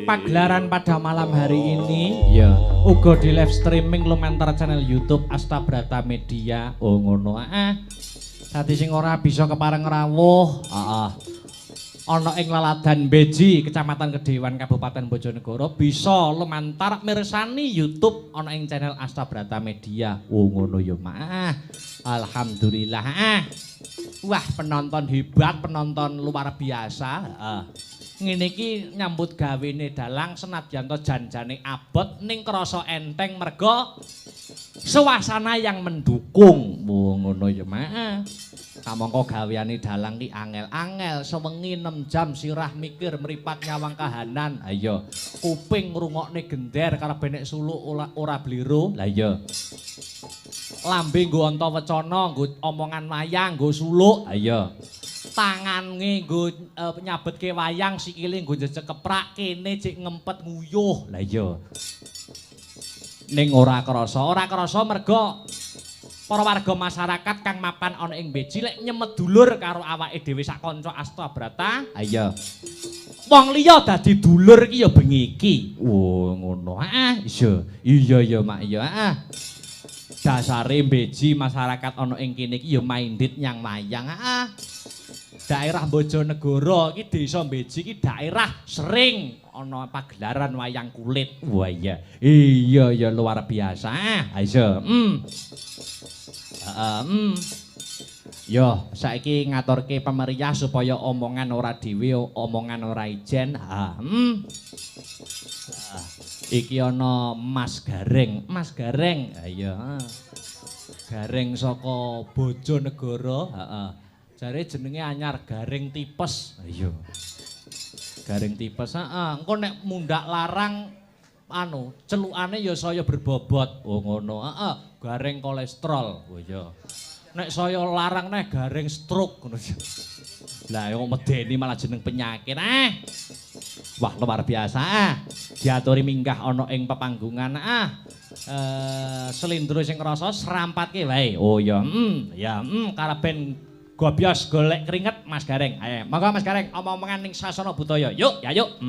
Pagelaran pada malam hari ini ya uga di live streaming lumantar channel YouTube Astabrata Media. Oh ngono dadi sing ora bisa kepareng rawuh ana ing Laladan Beji Kecamatan Kedewan Kabupaten Bojonegoro bisa lumantar mirsani YouTube ana ing channel Astabrata Media. Oh ngono ya Mak. Alhamdulillah. Wah penonton hebat, penonton luar biasa. Ngene iki nyambut gawene dalang senadyan to janjane abot ning krasa enteng merga suasana yang mendukung. Ngono ya Mak. Kamangka gaweane dalang ki angel-angel sewengi 6 jam sirah mikir mripat nyawang kahanan. Ayo kuping ngrungokne gender karepe nek suluk ora bliru. Lah iya. Lambe nggo Antawacana, nggo omongan wayang, nggo suluk. Ayo. Tangange nggo nyabetke wayang, sikile nggo njejeg keprak, kene cek ngempet nguyuh. Lah iya. Ning ora krasa merga para warga masyarakat kang mapan ana ing Beji lek nyemet dulur karo awake dhewe sak kanca Astabrata. Ha iya. Wong liya dadi dulur iki ya bengi iki. Oh ngono. Iya ya Mak ya. Dasare Beji masyarakat ana ing kene iki ya minded nyang wayang. Daerah Bojonegoro iki desa Beji iki daerah sering ana pagelaran wayang kulit. Wah iya. Iya ya luar biasa. Ayo. Yo, saiki ngaturke pemeriah supaya omongan ora dhewe, omongan ora ijen. Iki ana Mas Gareng. Mas Gareng. Ha iya. Gareng saka Bojonegoro. Heeh. Jare jenenge anyar Gareng Tipes. Ha iya. Gareng Tipes. Heeh. Engko nek mundhak larang celukane ya saya berbobot. Oh ngono. Heeh, gareng kolesterol. Oh iya. Nek saya larang neh gareng stroke ngono. Lah kok medeni malah jeneng penyakit. Wah, luar biasa. Diaturi minggah ana ing pepanggungan. Selindro sing krasa serampatke wae. Oh ya, karaben gobyos golek keringet Mas Gareng. Ayo, monggo Mas Gareng omong-omongan ning sasana budaya. Yuk, ya yuk.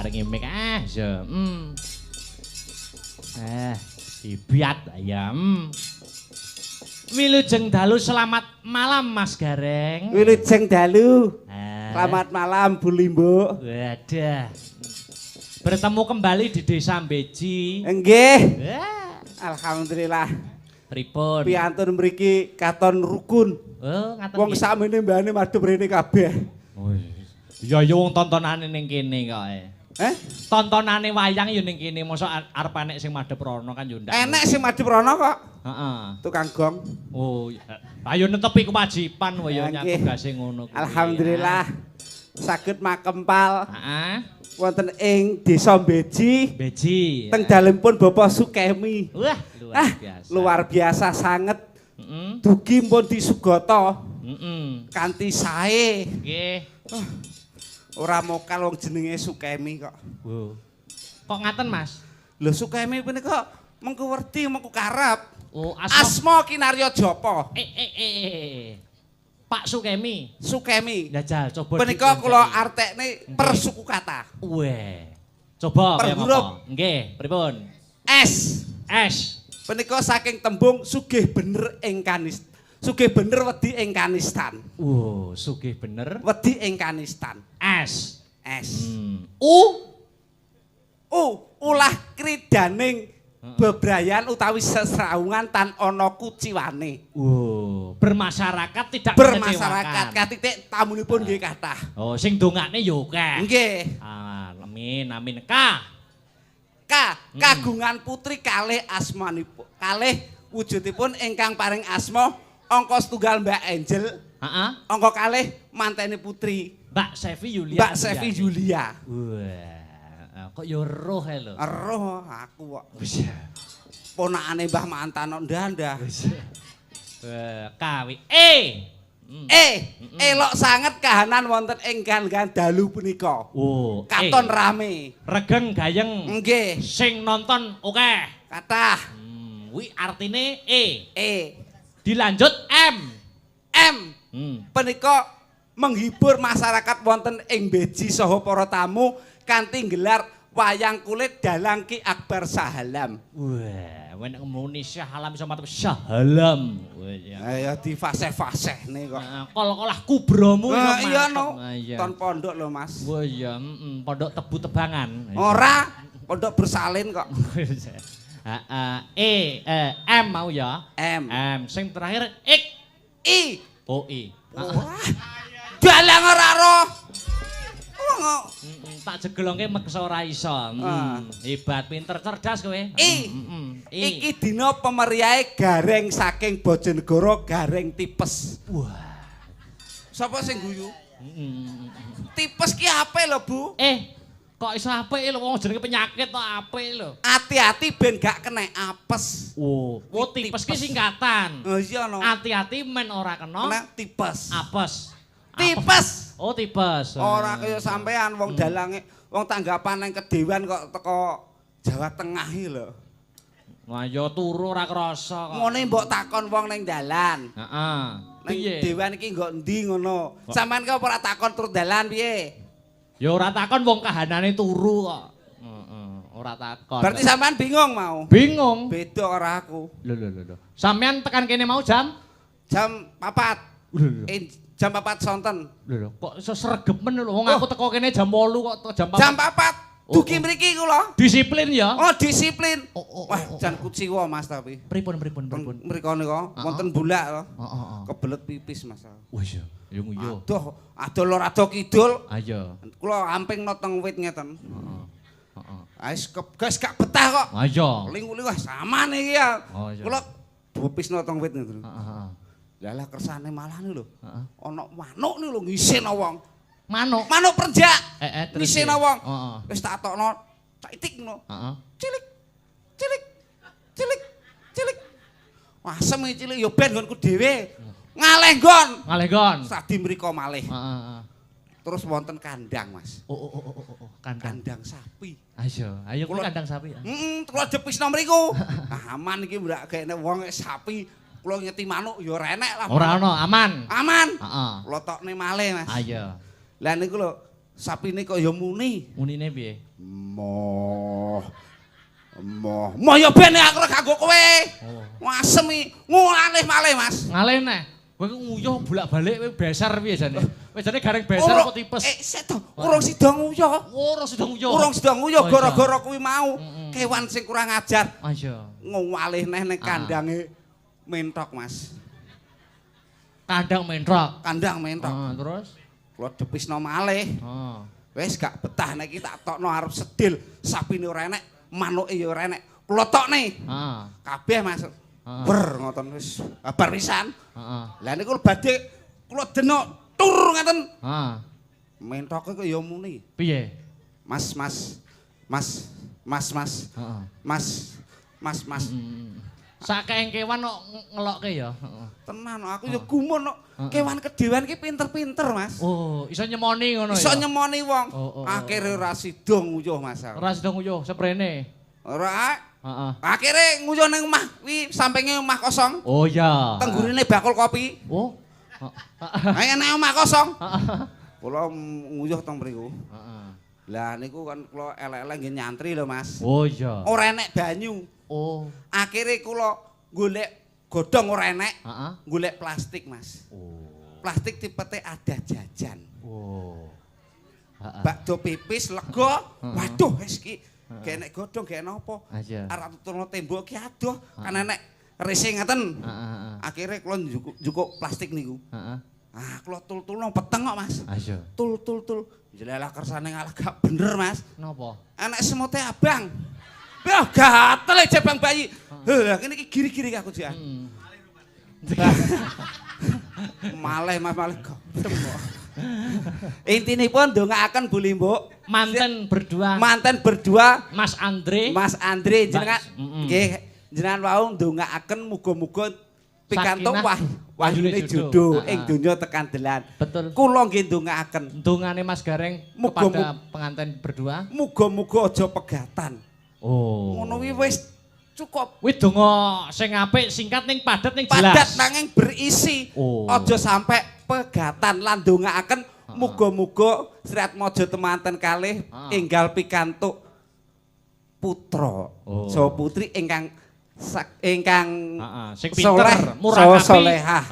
diparingi mic ya. Dibiat ya. Wilujeng dalu selamat malam Mas Gareng. Wilujeng dalu. Selamat malam Bu Limbo. Wadah. Bertemu kembali di Desa Beji. Nggih. Alhamdulillah. Pripun? Piantun mriki katon rukun. Oh, ngaten. Wong sakmene mbane madhep rene kabeh. Oh. Ya wong tontonane ning kene kok. Tontonane wayang ya ning kene, mosok arep enek sing madhep rono kan yo ndak. Enek sing madhep rono kok. Heeh. Tukang gong. Oh, ayo netepi kewajiban wae ya nyang tugase ngono kuwi. Alhamdulillah. Saged makempal. Heeh. Wonten ing Desa Beji. Beji. Teng dalempun Bapak Sukemi. Wah, luar biasa. Luar biasa sanget. Dugi pun disugata. Kanthi sae. Nggih. Ora mokal wong jenenge Sukemi kok. Kok ngaten, Mas? Lho Sukemi punika mengko werti mengko karep. Oh, asma kinarya japa? Pak Sukemi. Sukemi. Jajal coba. Punika kula artekne persuku kata. Weh. Coba kaya apa? Nggih, pripun? S. Punika saking tembung sugih bener ing kanistan. Sugih bener wedi ing kanistan. Sugih bener wedi ing kanistan. S. Ulah kridaning bebrayan utawi sesraungan tan ana kuciwane. Bermasyarakat tidak bermasyarakat katitik tamunipun nggih kathah. Oh, sing dongakne ya akeh. Nggih. Amin. Kagungan putri kalih asmanipun. Kalih wujudipun ingkang paring asma angka setunggal Mbak Angel. Angka kalih mantene putri Mbak Sevi Yulia. Wah, kok ya roh ae lho. Roh aku kok. Ponakane Mbah Mantan ndandah. Kawi elok sanget kahanan wonten ing kan dalu punika. Katon rame. Regeng gayeng. Nggih. Sing nonton akeh. Kathah. Kuwi artine Dilanjut M. Punika menghibur masyarakat wonten ing Beji saha para tamu kanthi gelar wayang kulit dalang Ki Akbar Sahalam. Wah, nek ngomongni Sahalam iso matep Sahalam. Ya di fase-fasene kok. Kol-kolah kubromu iya no. Ton pondok lho Mas. Oh iya, pondok Tebu Tebangan. Ora, pondok bersalin kok. M mau ya. M. Sing terakhir I. Dalang ora roh. Tak jegelongke meksa ora iso. Hebat, pinter, cerdas kowe. Iki dina pemeriahe gareng saking Bojonegoro Gareng Tipes. Wah. Sapa sing guyu? Tipes ki apik lho, Bu. Kok iso apik lho wong jenenge penyakit kok apik lho. Hati-hati ben gak kena apes. Tipes ki singkatan. Oh iya no. Hati-hati men ora kena tipes. Apes. Tipes. Tipes. Ora kaya sampean wong dalange, wong tanggapan nang kedewan kok teko Jawa Tengah iki lho. Wah ya turu ora krasa kok. Ngene mbok takon wong ning dalan. Heeh. Ning dewan iki nggo endi ngono. Sampean kok ora takon tur dalan piye? Ya ora takon wong kahanane turu kok. Ora takon. Berarti sampean bingung mau? Bingung. Beda ora aku. Lho. Sampean tekan kene mau jam 4. Jam 4 sonten. Lho, kok iso sregemen lho. Wong aku teko kene jam 8 kok jam 4. Jam 4. Dugi mriki kula. Disiplin ya. Disiplin. Wah, jan kuciwa Mas tapi. Pripun. Mriko nika wonten bulak to. Kebelet pipis Mas. Wah iya. Ya nguyu. Adoh lor adoh kidul. Ayo. Kula amping teng wit ngeten. Guys gak betah kok. Ayo. Ling-ling wah saman iki ya. Kula bupisno teng wit ngeten. Lah kersane malah lho. Ana manuk niku lho ngisena wong. Manuk prenjak. Ngisena wong. Wis tak tokno citik ngono. Cilik. Wah, asem iki cilik ya ben nggonku dhewe. Ngaleh nggon. Sadi mriko malih. Terus wonten kandang, Mas. Kandang sapi. Ayo kuwi kandang sapi ya. Kula depisno mriku. Aman iki mbrak kene wong sapi. Kula nyeti manuk ya ora enek lah. Ora ana, aman. Aman. Kula tokne malih, Mas. Ayo. Lah niku lho sapine kok ya muni. Munine piye? Moh ya ben aku kanggo kowe. Asem iki ngalih malih Mas. Ngalih neh. Kowe nguyuh bolak-balik kowe besar piye jane? Kowe jane gareng besar apa tipes? Seto, urung sida nguyuh. Urung sida nguyuh. Urung sida nguyuh gara-gara kuwi mau. Kewan sing kurang ajar. Iya. Ngalih neh ning kandange mentok Mas. Kandang mentok. Kandang mentok. Terus kula depisno malih. Wis gak betah nek iki tak tokno arep sedil. Sapine ora enek, manuke ya ora enek. Kula tokne. Kabeh Mas. Ber ngoten wis babar pisan. Lah niku badhe kula denok tur ngoten. Mentoke kok ya muni. Piye? Mas. Sakeng kewan kok ngelokke ya. Tenan aku ya gumun kok. Kewan kedewan ki pinter-pinter Mas. Oh, iso nyemoni ngono ya. Iso nyemoni wong. Akhire ora sida nguyuh Mas. Ora sida nguyuh seprene. Ora. Akhire nguyuh ning omah kuwi sampinge omah kosong. Oh iya. Tenggurine bakul kopi. Oh. Ayo nek omah kosong. Kula nguyuh teng mriku. Lah niku kan kula elek-elek nggih nyantri lho Mas. Oh iya. Ora enek banyu. Oh. Akhire kula golek godhong ora enek. Golek plastik Mas. Oh. Plastik tipete ada jajan. Oh. Bakdo pipis lega. Waduh wis iki gak enek godhong gak enek apa. Arep turun tembok ki adoh kan enek rese ngaten. Akhire kula njukuk plastik niku. Kula tul-tulno peteng kok Mas. Tul. Jelalah kersane ngalah gak bener Mas. Napa? Enek semute abang. Wah gatel jabang bayi. Lah kene iki giri-giri aku jian. Malih Mas malih godhem kok. Intinipun ndongaaken Bu Limbuk manten berdua Mas Andre jenengan nggih jenengan wau ndongaaken muga-muga pikantuk wahyune jodoh ing donya tekan delan. Betul. Kula nggih ndongaaken. Dongane Mas Gareng kepada pengantin berdua. Muga-muga aja pegatan. Oh. Ngono kuwi wis cukup. Kuwi donga sing apik, singkat ning padat ning jelas. Padat nanging berisi. Aja sampai pegatan lan ndongaaken muga-muga Sri Atmaja temanten kalih enggal pikantuk putra saha putri ingkang sing pinter, murah salehah.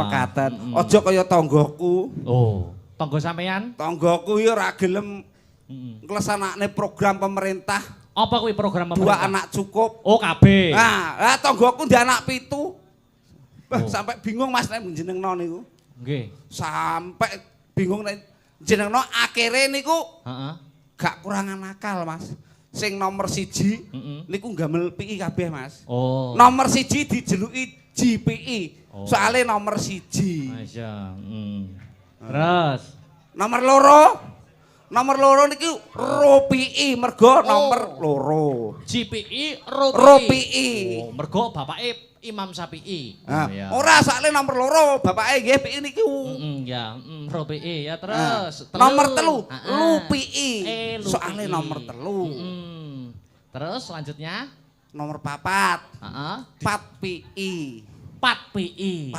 Mekaten. Aja kaya tanggoku. Oh, tangga sampean? Tanggoku ya ora gelem ngleksanakne program pemerintah. Apa kuwi program pemerintah? 2 anak cukup. Oh, kabeh. Lah tanggoku ndek anak 7. Sampai bingung Mas nek jenengno niku. Nggih. Sampai bingung nek jenengno akhire niku gak kurangan akal Mas. Sing nomor 1 niku gamel PI kabeh Mas. Oh. Nomor 1 dijeluki GPI. Soale nomor 1. Masya. Terus nomor loro niki ROPI mergo nomor loro. GPI ROPI. Oh, mergo bapake Imam Syafi'i. Ora soalnya nomor loro bapake nggih PI niku. Ya, ROPI ya terus. Nomor 3 LUPI. Soalnya nomor 3. Terus selanjutnya nomor 4. 4 PI. 4 PI.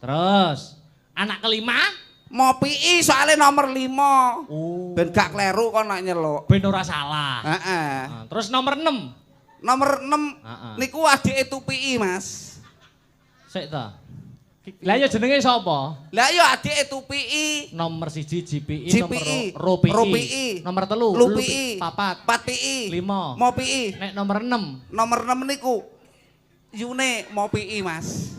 Terus anak kelima mau PI soalnya nomor 5. Ben gak kleru kok nek nyeluk. Ben ora salah. Terus nomor 6. Nomor 6 niku adike TUPI Mas. Sik ta. Lah ya jenenge sapa? Lah ya adike TUPI. Nomor 1 GPI, nomor ROPI. Nomor 3 LUPI. 4 PI. 5 mau PI. Nek nomor 6. Nomor 6 niku Yune mau PI Mas.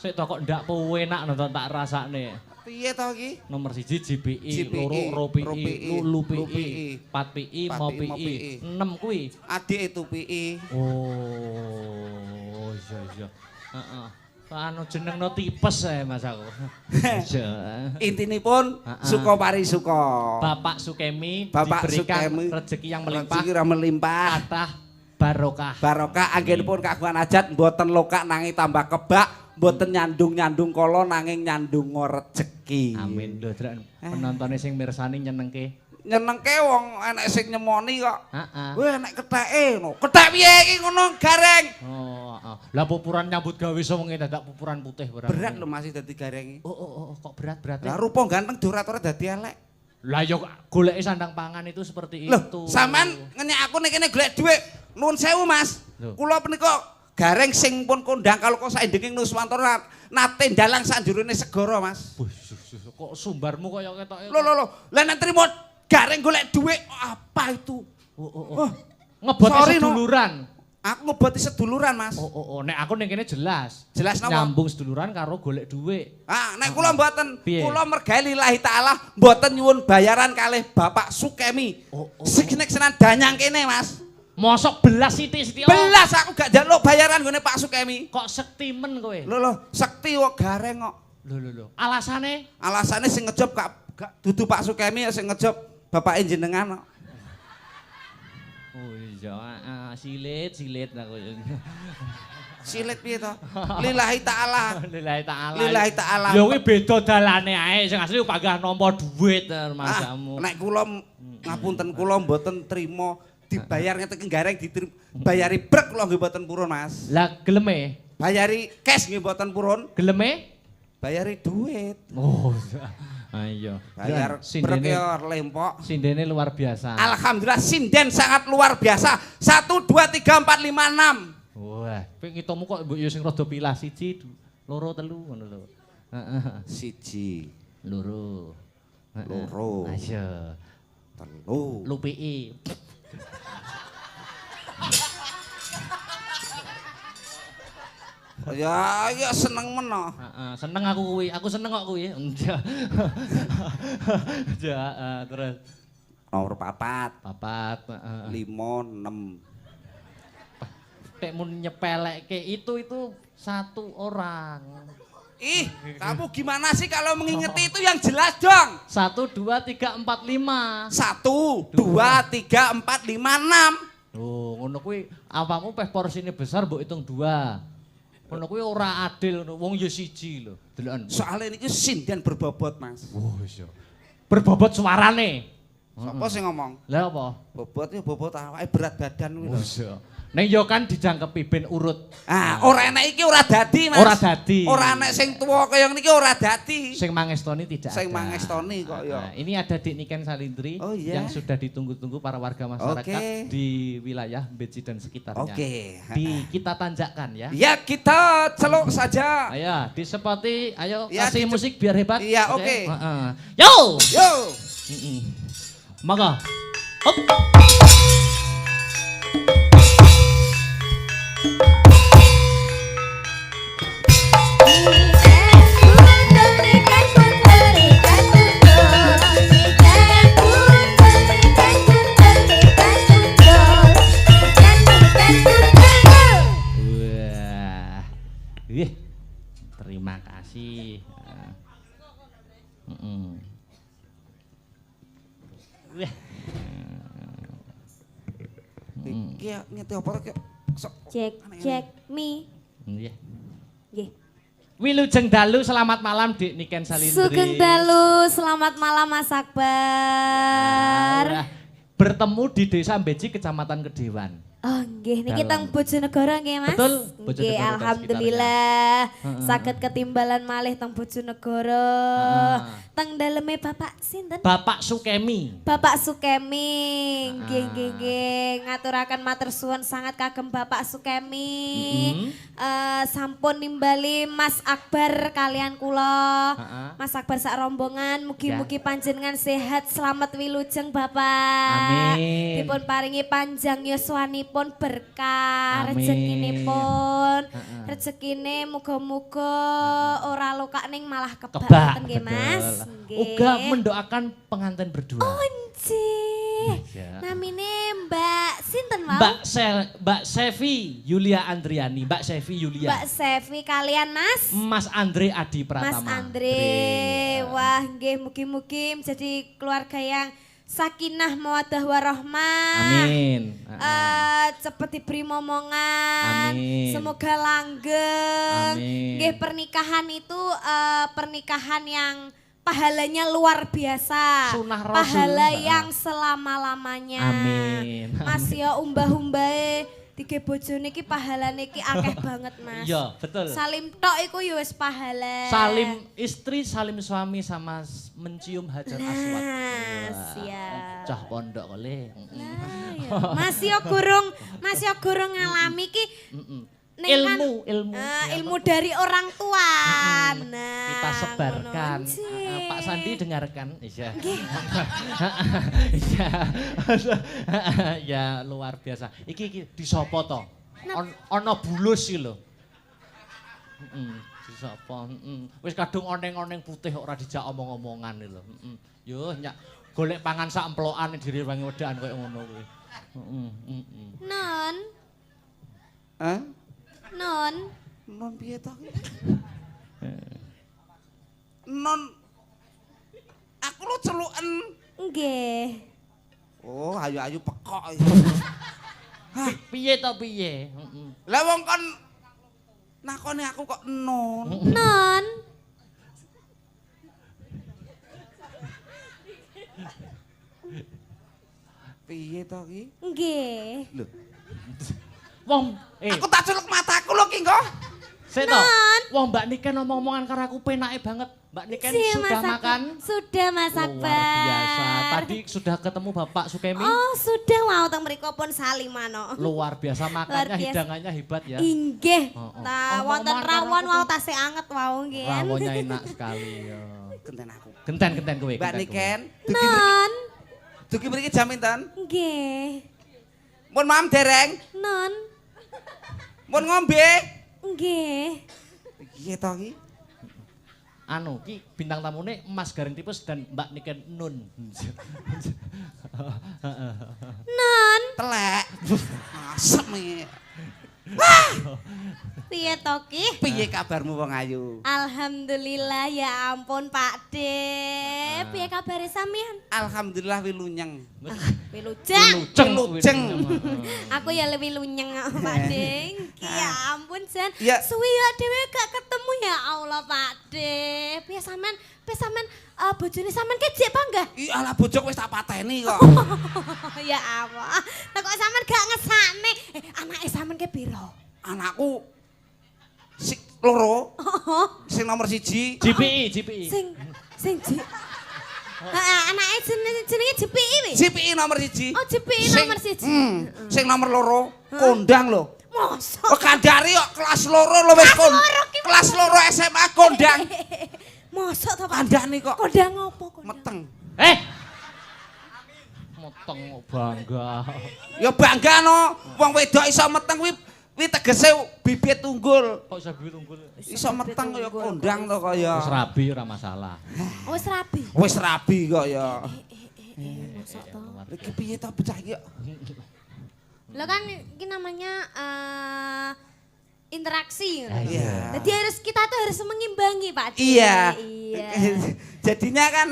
Sik to kok ndak penak nonton tak rasakne. Piye to iki? Nomor 1 GPI, loro ROPI, LUPI, 4 PI, mau PI. 6 kuwi adike TUPI. Oh, iya. Heeh. Anu jenengno tipes ae Mas aku. Intinipun suka parisuka. Bapak Sukemi diberikan rezeki yang melimpah. Rezeki melimpah. Kathah barokah. Barokah anggenipun kagungan hajat mboten lokak nanging tambah kebak. Mboten nyandung kala nanging nyandung rezeki. Amin lho, Drak. Penontone sing mirsani nyenengke. Nyenengke wong enek sing nyemoni kok. Heeh. Weh enek ketheke ngono. Kethek piye iki ngono Gareng? Oh, Lah pupuran nyambut gawe iso wengi dadak pupuran putih ora. Berat lho masih dadi gareng. Oh, kok berat. Lah rupa ganteng duratore dadi elek. Lah yo goleki sandang pangan itu seperti Loh, itu. sampean ngenyek aku nek kene golek dhuwit. Nuwun sewu, Mas. Kula menika gareng sing pun kondang kalau kok saindenging Nuswantara nate ndalang sak njurone segara, Mas. Kok sumbarmu kaya ketoke. Lho. Lah nek trimo gareng golek dhuwit apa itu? Oh. Ngeboti seduluran. Aku ngeboti seduluran, Mas. Oh. Nek aku ning kene jelas. Jelas napa? Nyambung seduluran karo golek dhuwit. Nek kula mboten, kula mergawe lillahi taala mboten nyuwun bayaran kalih Bapak Sukemi. Sing senan danyang kene, Mas. Mosok belas sithik-sithik. Belas aku gak njaluk bayaran nggone Pak Sukemi. Kok sektimen kowe? Lho, sekti kok gareng kok. Lho. Alasane? Alasane sing ngejob gak dudu Pak Sukemi ya sing ngejob Bapak jenengan kok. Oh iya, silit aku. Silit piye to? Lillahi taala. Lillahi taala. Lho kuwi beda dalane ae, sing asli panggah nampa dhuwit masamu. Nek kula ngapunten kula mboten trima dibayar ngeten gareng bayari brek kula nggih mboten purun, Mas. Lah geleme? Bayari cash nggih mboten purun. Geleme? Bayari duit. Oh. Ayo. Bayar brek ya lempok. Sindene luar biasa. Alhamdulillah sinden sangat luar biasa. 1 2 3 4 5 6. Wah, kowe ngitomu kok mbok yo sing rada pilah 1 2 3 ngono lho. Heeh. 1 2 2 Ayo. 3 Lupiki. Ya seneng meno. Seneng aku kuwi. Aku seneng kok kuwi. Terus nomor 4. 5 6. Tek mun nyepelekke itu satu orang. Ih, kamu gimana sih kalau mengingeti itu yang jelas dong. 1 2 3 4 5. 1 2 3 4 5 6. Oh, ngono kuwi apamu peh porsine besar mbok hitung 2. Ngono kuwi ora adil ngono. Wong ya siji lho, deloken. Soale niki sinden berbobot, Mas. Oh, iya. Berbobot suarane. Sapa sing ngomong? Lah apa? Bobot ya bobot awake berat badan kuwi lho. Iya. Ning yo kan dijangkepi ben urut. Ora enek iki ora dadi, Mas. Ora dadi. Ora enek sing tuwa kaya niki ora dadi. Sing mangestoni tidak Sing ada. mangestoni kok ya. Ini ada Dik Niken Salindri yang sudah ditunggu-tunggu para warga masyarakat di wilayah Beci dan sekitarnya. Kita tanjakan ya. Ya, kita celuk saja. Ayo, disepoti, ayo ya, kasih musik biar hebat. Iya, oke. Yo! Yo! Maka. Hop. Terima kasih. Iki ngeti apa to? Cek mi. Nggih. Nggih. Wilujeng dalu selamat malam Dik Niken Salindri. Sugeng dalu selamat malam Mas Akbar. Bertemu di Desa Beci Kecamatan Kedewan. Oh nggih niki teng Bojonegoro nggih Mas. Betul, Nggih alhamdulillah saged ketimbalan malih teng Bojonegoro. Teng daleme Bapak sinten? Bapak Sukemi. Bapak Sukemi. Nggih. Ngaturaken matur suwun sangat kagem Bapak Sukemi. Sampun nimbali Mas Akbar kalian kula. Mas Akbar sak rombongan mugi-mugi panjenengan sehat selamat wilujeng Bapak. Amin. Dipun paringi panjang yuswanipun berkah rezekinipun. Rezekine muga-muga ora lokak ning malah kebak nggih Mas. Uga mendoakan pengantin berdua. Onci. Namine Mbak sinten mau? Mbak Sevi Yulia Andriani. Mbak Sevi Yulia. Mbak Sevi kalian Mas? Mas Andre Adi Pratama. Mas Andre. Wah nggih mugi-mugi menjadi keluarga yang sakinah mawaddah warahmah. Amin. Cepet diberi momongan. Amin. Semoga langgeng. Amin. Nggih pernikahan itu pernikahan yang pahalanya luar biasa. Sunnah Rasul. Pahala yang selama-lamanya. Amin. Mas ya umbah-umbahe Dige bojone iki pahalane iki akeh banget, Mas. Iya, betul. Salim tok iku ya wis pahala. Salim istri, salim suami sama mencium hajar aswad. Siap. Cah pondok kole. Masih yo gurung ngalami ki. Ilmu dari orang tua. Nah, kita sebarkan. Pak Sandi dengarkan. Iya. Ya luar biasa. Iki disopo to? Ono bulus iki lho. Disopo. Wis kadung oneng-oneng putih ora dijak omong-omongan iki lho. Yo nyak golek pangan sak emplokan direwangi wedakan koyo ngono kuwi. Non. Hah? Non piye to? Non aku lu celuken. Nggih. Oh, ayu-ayu pekok. Piye to piye? Lah wong kon nakoni aku kok non. Non. Piye to ki? Nggih. Lho. Wong, aku tak celuk mataku lho ki engko. Sik to. Wong Mbak Niken omong-omongan karo aku penake banget. Mbak Niken sudah makan? Sudah, Mas Akbar. Luar biasa. Tadi sudah ketemu Bapak Sukemi? Oh, sudah mau teng mriko pun salimano. Luar biasa makannya, hidangannya hebat ya. Inggih. Nah, wonten rawon wau tasih anget wau nggih. Rawonnya enak sekali ya. Genten aku. Genten kowe. Mbak Niken, dugi mriki jam pinten? Nggih. Mun mam dereng? Non. Mun ngombe? Nggih. Piye to ki? Anu, ki bintang tamune Mas Gareng Tipes dan Mbak Niken Nun. Non. Telek. Asem iki. Piye to ki? Piye kabarmu wong ayu? Alhamdulillah ya ampun Pak De. Piye kabare sampean? Alhamdulillah wilunyeng. Wilujeng. Aku ya lebih lunyeng Pak De. Ya ampun Jan. Suwi ya dhewe gak ketemu ya Allah Pak De. Piye sampean bojone sampean kecik apa enggak? Ih alah bojok wis tak pateni kok. Ya Allah. Lah kok sampean gak ngesakne? Anake sampean ke piro? Anakku sing loro. Sing nomor 1. GPI. Sing anake jenenge GPI wi? GPI nomor 1. Oh, GPI nomor 1. Sing nomor loro kondang lho. Mosok. Kok kandhari kok kelas loro lho wis kelas loro SMA kondang. Mosok to Pak? Kandhane kok. Kondang opo kondang? Meteng. Meteng bangga. Ya bangga no. Wong wedok iso meteng kuwi tegese bibit unggul. Kok iso bibit unggul? Iso meteng kaya kondang to kaya. Wis rabi ora masalah. Wis rabi. Wis rabi kok ya. Mosok to. Iki piye to bocah iki? Lo kan ini namanya interaksi. Iya. Jadi kita tuh harus mengimbangi Pak De. Iya. Iya. Jadinya kan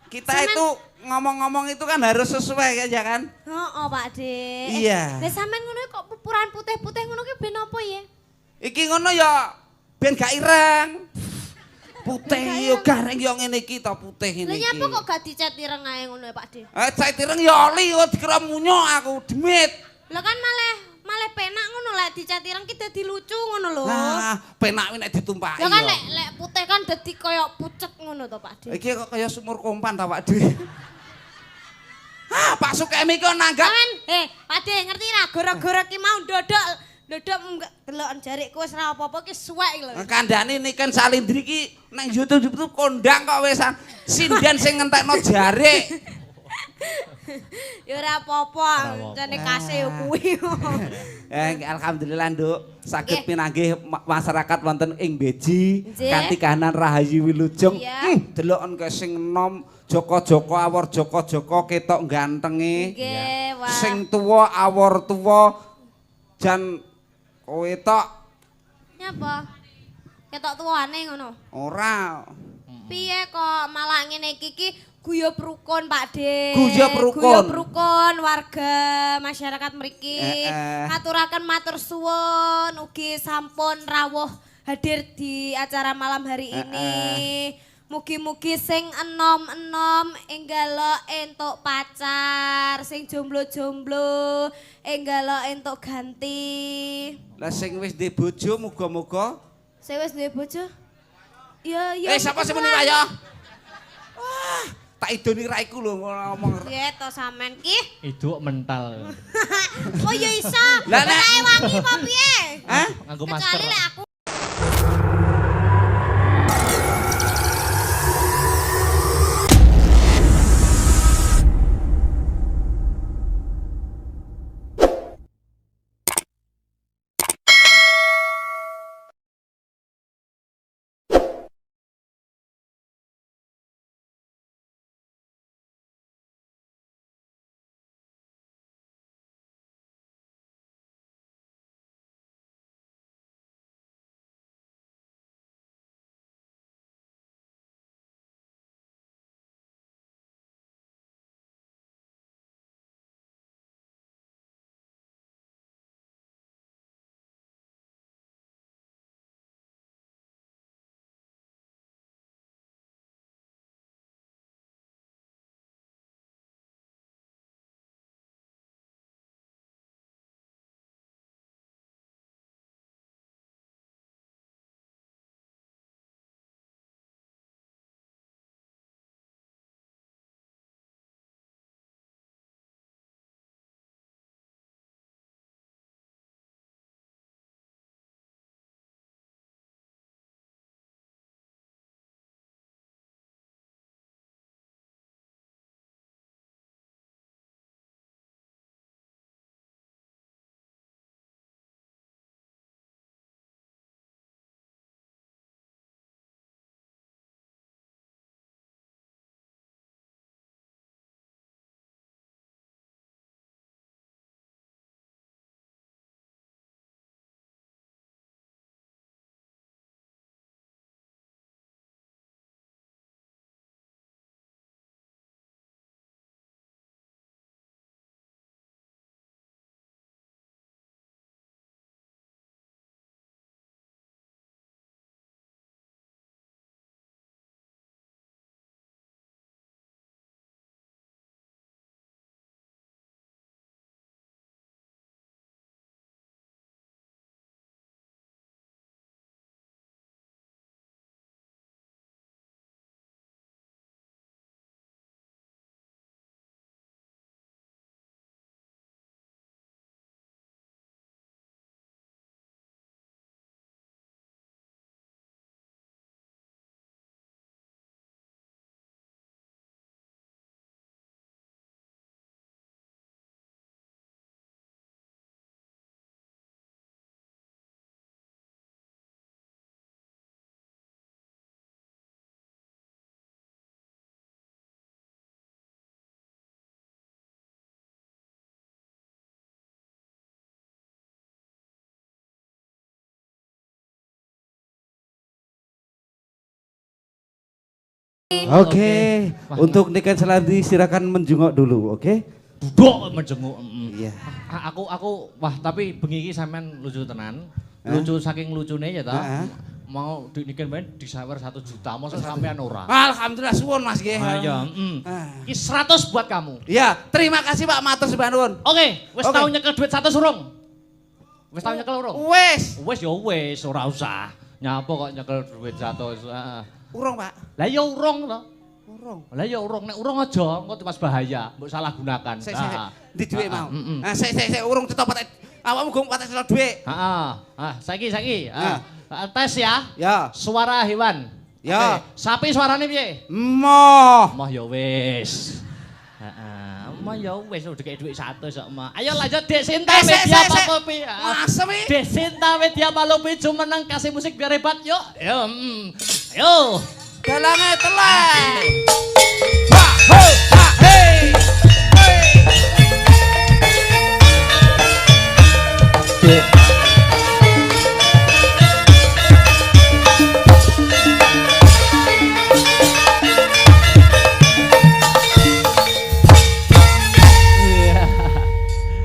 kita itu ngomong-ngomong itu kan harus sesuai ya kan? Oh Pak De. Iya. Lah sampean ngono kok pupuran putih-putih ngono ki ben apa ya? Iki ngono ya ben gak ireng. Putih yo gareng yo ngene iki to putih ngene iki. Lah nyapa kok gak dicet ireng ae ngono ya Pak De? Cet ireng ya oli kok dikira munyo aku demit. Lah kan malah penak ngono lek dicet ireng ki dadi lucu ngono lho. Nah, penak nek ditumpaki. Lah kan lek putih kan dadi kaya pucet ngono to Pak De. Iki kok kaya sumur kompan ta Pak De. Pak Sukemi kok nanggap. Pak De ngerti ra gara-gara ki mau ndodok deloken jarikku wis ra apa-apa ki suwek lho. Kandhane Niken Salindri ki nang YouTube kondang kok wisan sinden sing ngentekno jarik. Ya ora apa-apa, jane kasih kuwi. Alhamdulillah Nduk, saged pinanggih masyarakat wonten ing Beji kanthi kahanan Rahayu Wilujeng. Deloken ke sing enom Joko-joko awor joko-joko ketok gantenge. Sing tuwa awor tuwa jan kowe tok. Nyapa? Ketok tuwane ngono. Ora. Piye kok malah ngene iki guyub rukun Pak De. Guyub rukun warga masyarakat mriki. Ngaturaken matur suwun ugi sampun rawuh hadir di acara malam hari ini. Mugi-mugi sing enom-enom enggalo entuk pacar, sing jomblo-jomblo enggalo entuk ganti. Lah sing wis duwe bojo muga-muga. Sing wis duwe bojo? Ya, Sapa sing muni ya? Wah, tak idoni raiku lho ngomong. Ya to sampean ki. Iduk mental. Oh ya iso. Lah nek wangi apa piye? Hah? Nganggo masker. Kecuali lek aku Oke, untuk Niken Selandi silakan menjenguk dulu, oke? Duduk menjenguk. Iya. Aku wah tapi bengi iki sampean lucu tenan. Lucu saking lucune ya ta. Mau Niken ben disawer 1 juta, mosok sampean ora. Alhamdulillah suwun Mas nggih. Ya, Iki 100 buat kamu. Iya, terima kasih Pak, matur sembah nuwun. Oke, wis tau nyekel duit 100 urung? Wis tau nyekel urung? Wis. Wis ya wis, ora usah. Nyapa kok nyekel duit 100. Urung, Pak. Lah ya urung to. Urung. Lah ya urung, nek urung aja, engko mas bahaya, mbok salah gunakan. Sik, ndi dhuwit mau. Sik, urung cetok patek. Awakmu gong patek selo dhuwit. Heeh. Saiki. Tes ya. Ya. Suara hewan. Ya. Sapi suarane piye? Moh. Moh ya wis. Moh ya wis udah kayak duit 100 kok mah. Ayo lanjut Dek Sinta Media Palopi. Masem iki. Dek Sinta Media Palopi jumeneng kasih musik biar hebat yuk. Yo. Dalange teleh. Ha ho ha hey.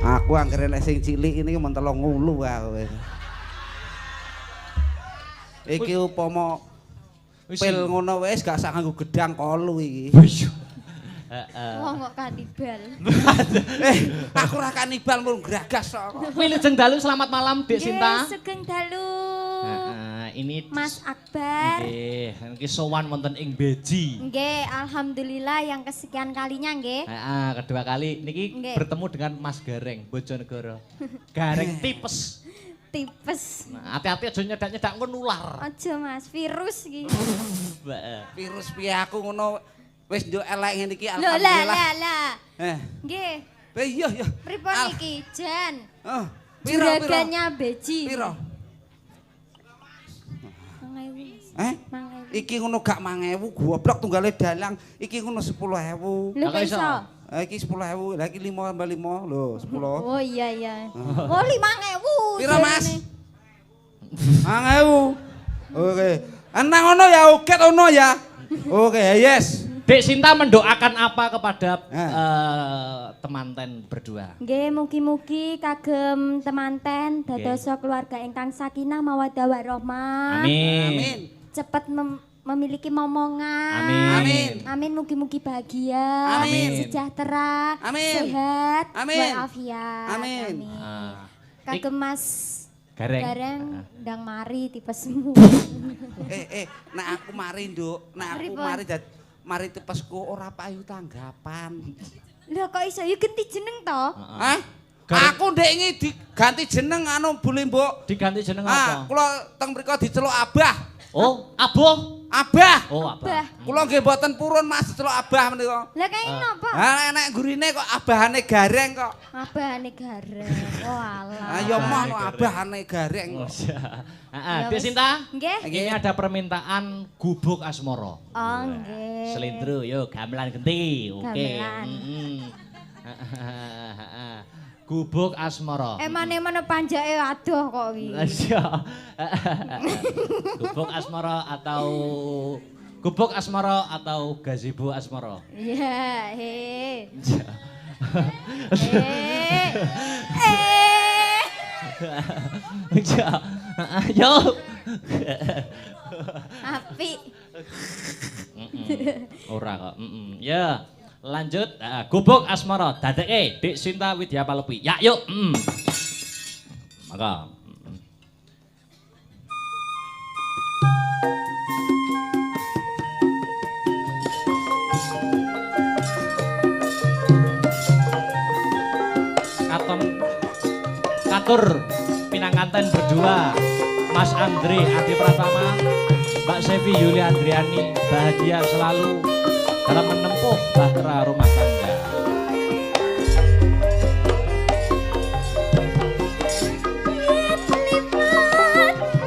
Aku anggere nek sing cilik ini men telung ngulu aku. Iki upama Pil ngono wis gak usah nganggo gedang kolu iki. Wong kok kanibal. Aku ora kanibal mung gragas kok. Wilujeng dalu selamat malam Dek Sinta. Sugeng dalu. Ini Mas Akbar. Nggih, niki sowan wonten ing Beji. Nggih, alhamdulillah yang kesekian kalinya nggih. Kedua kali niki bertemu dengan Mas Gareng Bojonegoro. Gareng tipes. Tipes. Nah, hati-hati aja nyedak-nyedak engko nular. Aja Mas, virus iki. Virus piye aku ngono wis njuk elek ngene iki Lho alhamdulillah. lah. Eh. Nggih. Iya. Pripun iki, Jan? Piro? Juraganya Beji. Piro? 5.000. Iki ngono gak 5.000 goblok tunggale dalang. Iki ngono 10.000. Lho kok iso? Iki 10.000, lah iki 5 tambah 5 lho 10. Oh iya. Oh 5.000. Piro Mas? 5.000. Oke. Enang ngono ya uket ono ya. Oke, yes. Dek Sinta mendoakan apa kepada temanten berdua? Nggih, mugi-mugi kagem temanten dadosa keluarga ingkang sakinah mawaddah warahmah. Amin. Cepet memiliki momongan. Amin, mugi-mugi bahagia. Amin. Sejahtera. Amin. Sehat. Amin. Walafiat. Amin. Kagem Mas Gareng. ndang mari tipesmu. Nek aku mari, Nduk. Nek aku mari tipesku ora payu tanggapan. Lho kok iso ya ganti jeneng to? Hah? Aku ndek iki diganti jeneng anu Bule Mbok. Diganti jeneng apa? Kula teng mriku diceluk Abah. Oh, Aboh. Abah. Oh, Abah. Kula nggih mboten purun Mas diceluk Abah menika. Lah kae napa? Enek gurine kok abahane Gareng kok. Abahane Gareng. Oh alah. Ya mono abahane Gareng. Dek Sinta. Nggih. Ini ada permintaan gubuk asmara. Oh nggih. Selindro, yo gamelan genti. Oke. Gamelan. Gubuk asmara. Emane panjake adoh kok iki. Gubuk asmara atau gazebo asmara. Iya, Yo. Api. Ora kok. Ya. Lanjut, gubuk asmara dadeke Dek Sinta Widya Palepi. Ya yuk. Maka. Katur pinanganten berdua Mas Andre Adi Pratama, Mbak Sevi Yuli Andriani, bahagia selalu dalam menempuh bahtera rumah tangga.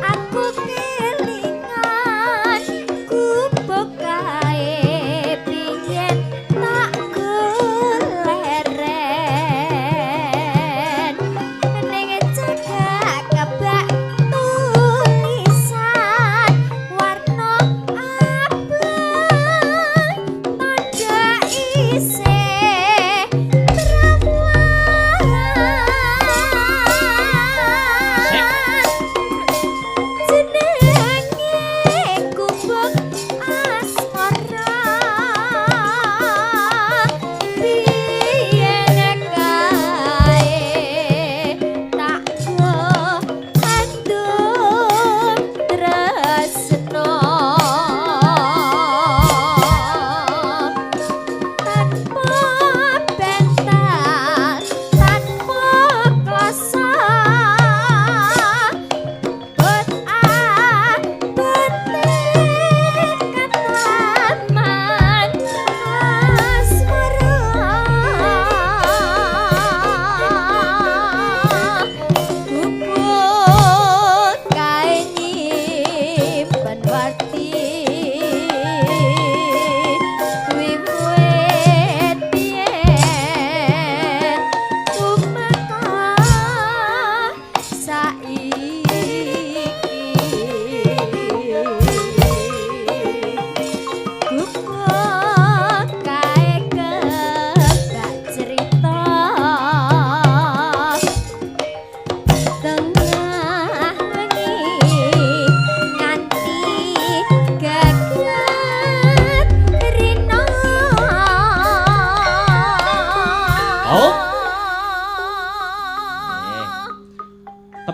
Aku kelingan gubuk kae piyen tak goleren ning cedhak kebak tulisan warna abang tanda isih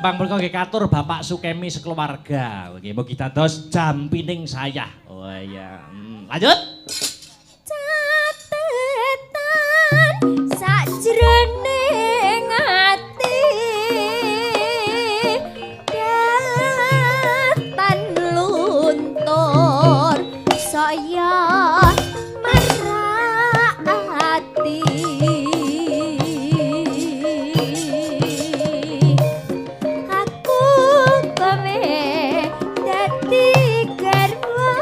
Gampang mereka nggih katur Bapak Sukemi sekeluarga. Nggih mugi dados jampining saya. Oh iya. Lanjut. Catetan sajroning ati datan luntur saya merati aku kowe dadi garwa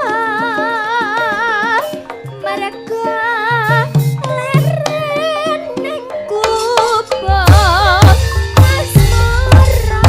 merga leren ning kubur asmara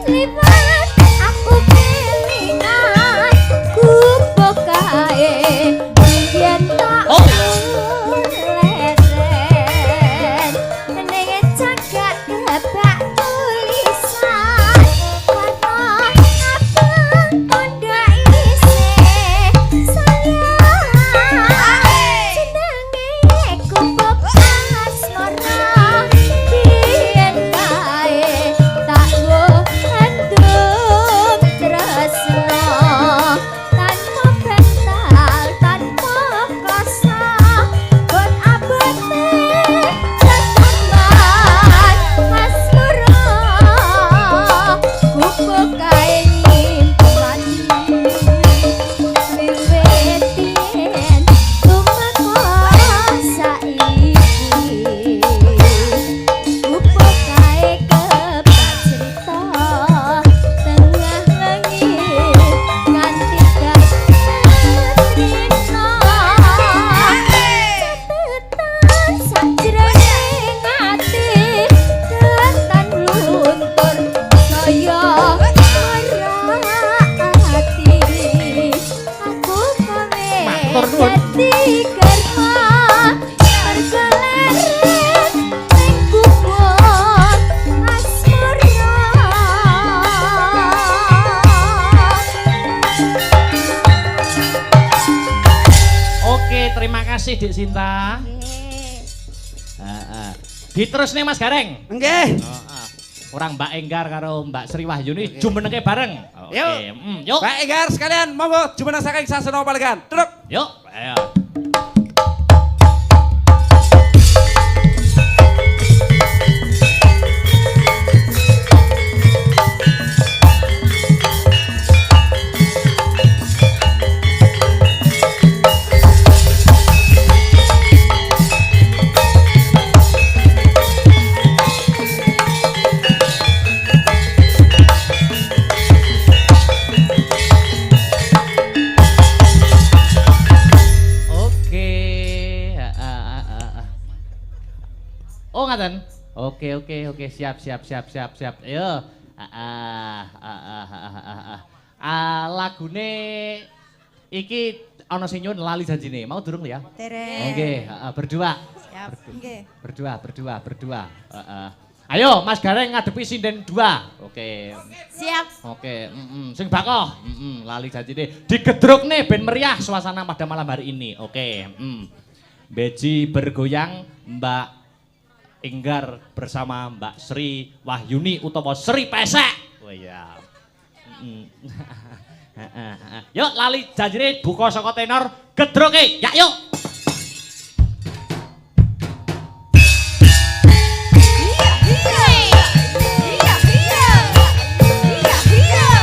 liwat aku kelingan kubuk kae yen tak leren ning cagak kebak tulisan warna abang tanda isih sayang jenenge kubuk asmara yen kae tak handum tresno tanpa bental tanpa kasa kon abote tetemban asmara kubuk kae nyimpan wiwit yen tumeka saiki kubuk kae kebak cerita tengah langit nganti katrina catetan sajroning ati datan luntur saya merati aku kowe dadi karma merga leren ning kubur asmara. Oke, terima kasih Dik Sinta. Diterus nih Mas Gareng. Nggih. Orang Mbak Enggar karo Mbak Sri Wahyuni jumenenge bareng. Oke, Yuk. yuk. Baik Enggar sekalian monggo jumeneng saking sasana palegan. Truk. Yuk, ayo. Oh ngaten. Oke, siap. Ayo. Lagune iki ana sing nyuwun lali janjine. Mau durung ya? Dereng. Oke, berdua. Siap. Nggih. Berdua. Ayo Mas Gareng ngadepi sinden 2. Oke. Siap. Oke, sing bakoh. Lali janjine. Digedruk nih ben meriah suasana pada malam hari ini. Oke. Beji bergoyang Mbak Enggar bersama Mbak Sri Wahyuni utawa Sri Pesek. Oh iya. Yuk lali janjine buka saka tenor gedroke. Ya yuk. Yeah.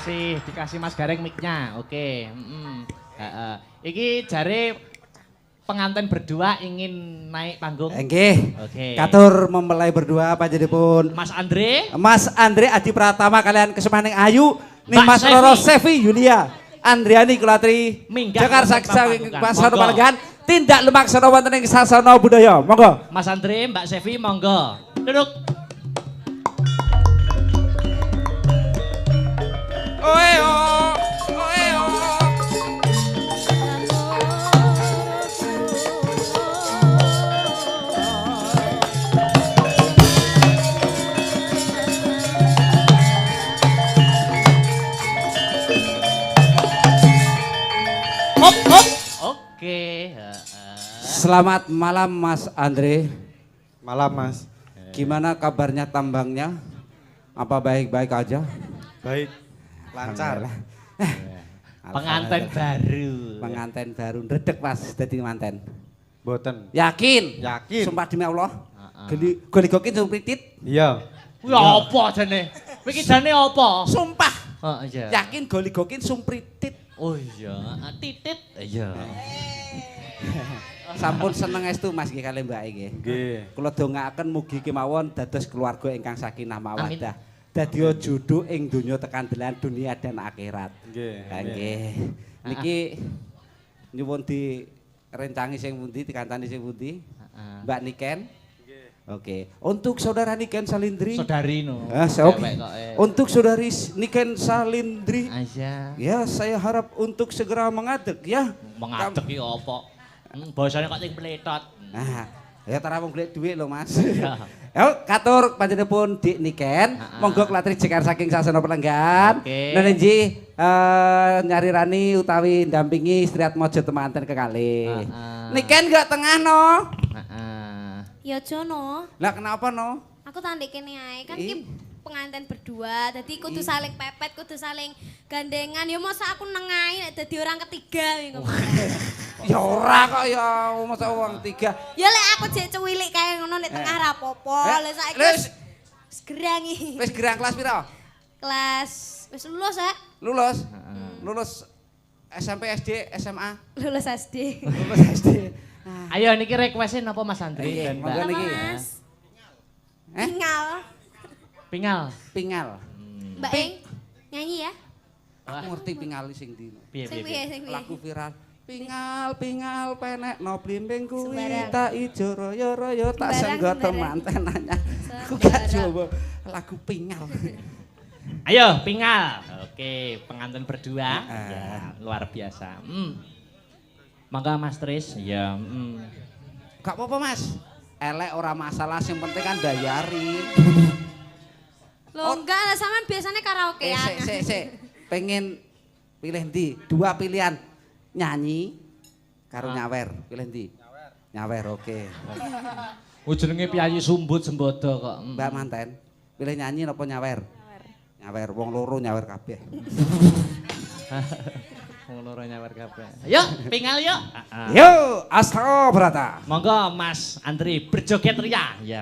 dikasih Mas Gareng mic-nya. Oke, Iki jare pengantin berdua ingin naik panggung. Nggih. Oke. Katur mempelai berdua panjenenganipun Mas Andre Adi Pratama kalian Kesemaning Ayu ning Mas Roro Sevi Yulia Andriani Kulatri Jakarta saking Pasar Palenggan tindak lumaksana wonten ing sasana budaya. Monggo. Mas Andre, Mbak Sevi monggo. Duduk. Hop. Oke. Selamat malam Mas Andre. Malam Mas. Gimana kabarnya tambangnya? Apa baik-baik aja? Baik. Lancar. Pengantin baru. Pengantin baru ndredeg Mas dadi manten. Boten. Yakin? Yakin. Sumpah demi Allah. Goli-gokin sing pritit. Iya. Kuwi apa jane? Kowe iki jane apa? Sumpah. Iya. Yakin goli-gokin sumpritit. Oh iya, titit. Iya. Sampun seneng estu Mas nggih kalih Mbak nggih. Nggih. Kula dongaaken mugi kemawon dados keluarga ingkang sakinah mawaddah. Dadya judhu ing donya tekan dalan dunia dan akhirat. Nggih. Nggih. Niki nyuwun direncangi sing pundi, dikantani sing pundi? Mbak Niken? Oke, untuk saudara Niken Salindri. Saudari no. Untuk saudari Niken Salindri. Aja. Ya, saya harap untuk segera mengadeg ya. Mengadeg iki apa? Bahasane kok sing pletot. Nah, ya tara wong golek dhuwit lho Mas. Ya. Yo katur panjenenganipun Dik Niken, monggo klatri jekar saking sasana Pelenggan. Nenenji nyarirani utawi ndampingi Istri Atmaja temanten kekalih. Niken gak tengah no. Ya Jono. Lah kenapa no? Aku tandek kene ae kan iki pengantin berdua, dadi kudu saling pepet, kudu saling gandengan. Ya masa aku nengahi nek dadi orang ketiga ngono. Ya ora kok ya masa wong tiga. Ya lek aku jek cuwilik kae ngono nek tengah ra apa-apa. Lek saiki wis gerang iki. Wis gerang kelas pira? Kelas wis lulus ya? Lulus. Lulus SMP, SD, SMA. Lulus SD. Lulus SD. Ayo niki request-e napa Mas Andri? Monggo niki. Pingal. Pingal. Mbak Eng nyanyi ya? Aku ngerti pingal sing ndi. Sing Lagu viral. Pingal penek no blimbing kuwi Sembarang. tak ijo royo tak Sembarang, senggo sembarang. temanten nanya. Aku gak coba lagu pingal. Ayo pingal. Oke, pengantin berdua. Ya, luar biasa. Mangga Mas Tris. Ya, Gak apa-apa Mas. Elek ora masalah, sing penting kan bayari. Loh enggak lah, sampean biasanya karaokean. Sik. Pengen pilih ndi? Dua pilihan. Nyanyi karo nyawer. Pilih ndi? Nyawer, oke. Jenenge piyayi sumbut sembodo kok. Mbak manten, pilih nyanyi napa nyawer? Nyawer, wong loro nyawer kabeh. Wong loro nyawer kabeh. Yuk, pingal yuk. Yo, Astro Brata. Monggo Mas Andri berjoget ria. Ya,